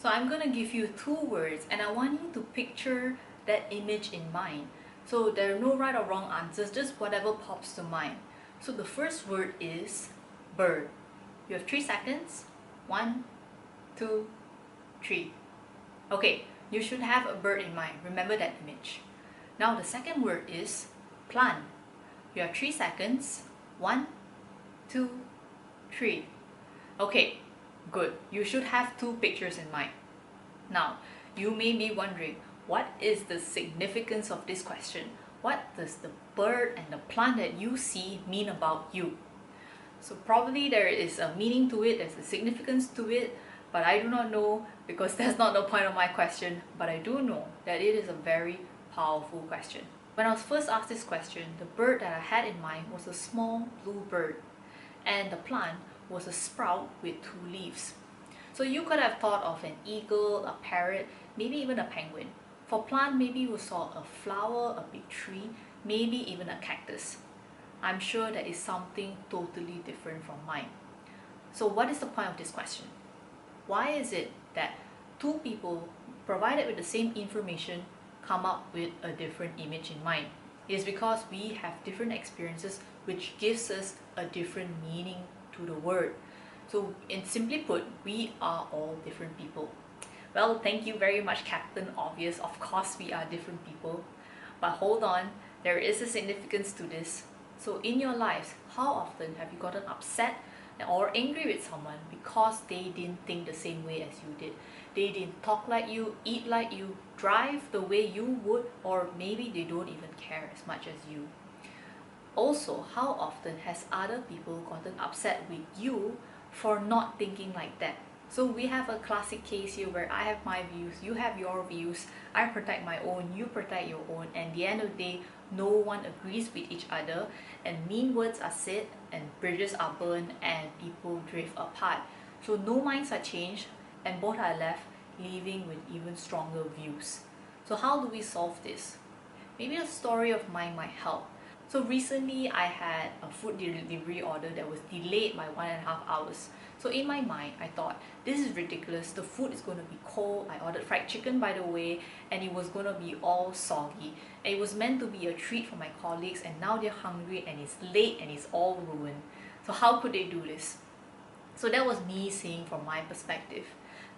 So I'm going to give you two words and I want you to picture that image in mind. So there are no right or wrong answers, just whatever pops to mind. So the first word is bird. You have 3 seconds. 1, 2, 3. Okay, you should have a bird in mind. Remember that image. Now the second word is plant. You have 3 seconds. 1, 2, 3. Okay, good. You should have 2 pictures in mind. Now, you may be wondering, what is the significance of this question? What does the bird and the plant that you see mean about you? So probably there is a meaning to it, there's a significance to it, but I do not know because that's not the point of my question. But I do know that it is a very powerful question. When I was first asked this question, the bird that I had in mind was a small blue bird, and the plant was a sprout with 2 leaves. So you could have thought of an eagle, a parrot, maybe even a penguin. For plant, maybe you saw a flower, a big tree, maybe even a cactus. I'm sure that is something totally different from mine. So what is the point of this question? Why is it that 2 people provided with the same information come up with a different image in mind? It is because we have different experiences which gives us a different meaning to the word. So simply put, we are all different people. Well, thank you very much, Captain Obvious. Of course we are different people. But hold on, there is a significance to this. So in your lives, how often have you gotten upset or angry with someone because they didn't think the same way as you did? They didn't talk like you, eat like you, drive the way you would, or maybe they don't even care as much as you. Also, how often has other people gotten upset with you for not thinking like that? So we have a classic case here where I have my views, you have your views, I protect my own, you protect your own, and at the end of the day, no one agrees with each other, and mean words are said, and bridges are burned, and people drift apart. So no minds are changed, and both are left leaving with even stronger views. So how do we solve this? Maybe a story of mine might help. So recently I had a food delivery order that was delayed by 1.5 hours. So in my mind, I thought, this is ridiculous, the food is going to be cold. I ordered fried chicken, by the way, and it was going to be all soggy. And it was meant to be a treat for my colleagues, and now they're hungry and it's late and it's all ruined. So how could they do this? So that was me seeing from my perspective.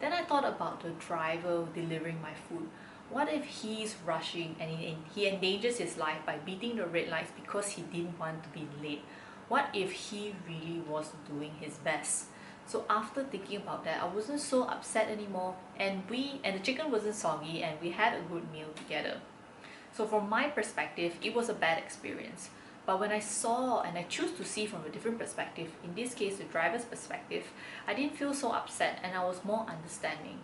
Then I thought about the driver delivering my food. What if he's rushing and he endangers his life by beating the red lights because he didn't want to be late? What if he really was doing his best? So after thinking about that, I wasn't so upset anymore, and the chicken wasn't soggy, and we had a good meal together. So from my perspective, it was a bad experience. But when I saw and I choose to see from a different perspective, in this case the driver's perspective, I didn't feel so upset and I was more understanding.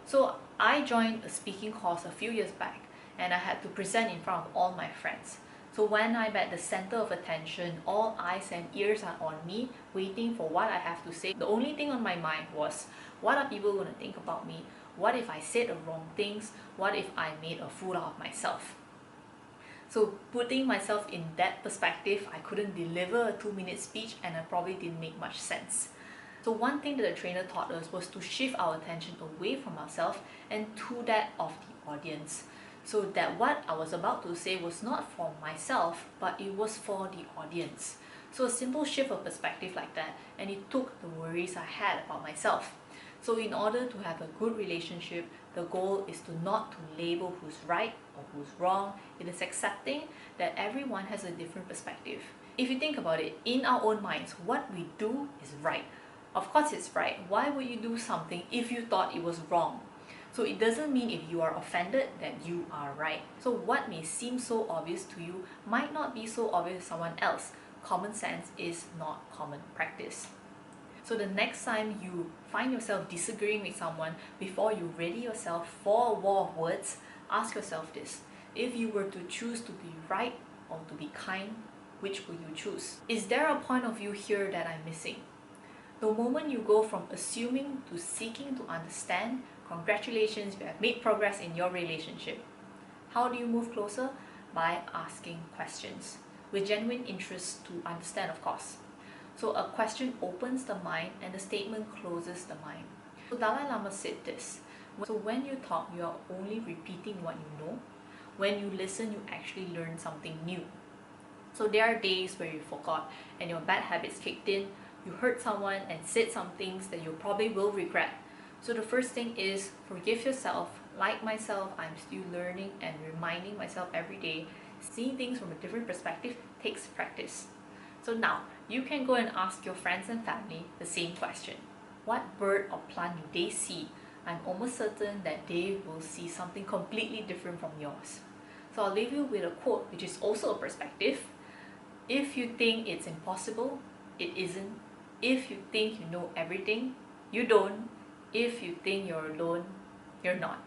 So I joined a speaking course a few years back, and I had to present in front of all my friends. So when I'm at the center of attention, all eyes and ears are on me, waiting for what I have to say. The only thing on my mind was, what are people going to think about me? What if I said the wrong things? What if I made a fool out of myself? So putting myself in that perspective, I couldn't deliver a 2-minute speech, and I probably didn't make much sense. So one thing that the trainer taught us was to shift our attention away from ourselves and to that of the audience. So that what I was about to say was not for myself, but it was for the audience. So a simple shift of perspective like that, and it took the worries I had about myself. So in order to have a good relationship, the goal is to not to label who's right or who's wrong. It is accepting that everyone has a different perspective. If you think about it, in our own minds, what we do is right. Of course it's right. Why would you do something if you thought it was wrong? So it doesn't mean if you are offended that you are right. So what may seem so obvious to you might not be so obvious to someone else. Common sense is not common practice. So the next time you find yourself disagreeing with someone, before you ready yourself for a war of words, ask yourself this. If you were to choose to be right or to be kind, which will you choose? Is there a point of view here that I'm missing? The moment you go from assuming to seeking to understand, congratulations, you have made progress in your relationship. How do you move closer? By asking questions, with genuine interest to understand, of course. So a question opens the mind and the statement closes the mind. So Dalai Lama said this. So when you talk, you are only repeating what you know. When you listen, you actually learn something new. So there are days where you forgot and your bad habits kicked in, you hurt someone and said some things that you probably will regret. So the first thing is forgive yourself. Like myself, I'm still learning and reminding myself every day. Seeing things from a different perspective takes practice. So now, you can go and ask your friends and family the same question. What bird or plant do they see? I'm almost certain that they will see something completely different from yours. So I'll leave you with a quote which is also a perspective. If you think it's impossible, it isn't. If you think you know everything, you don't. If you think you're alone, you're not.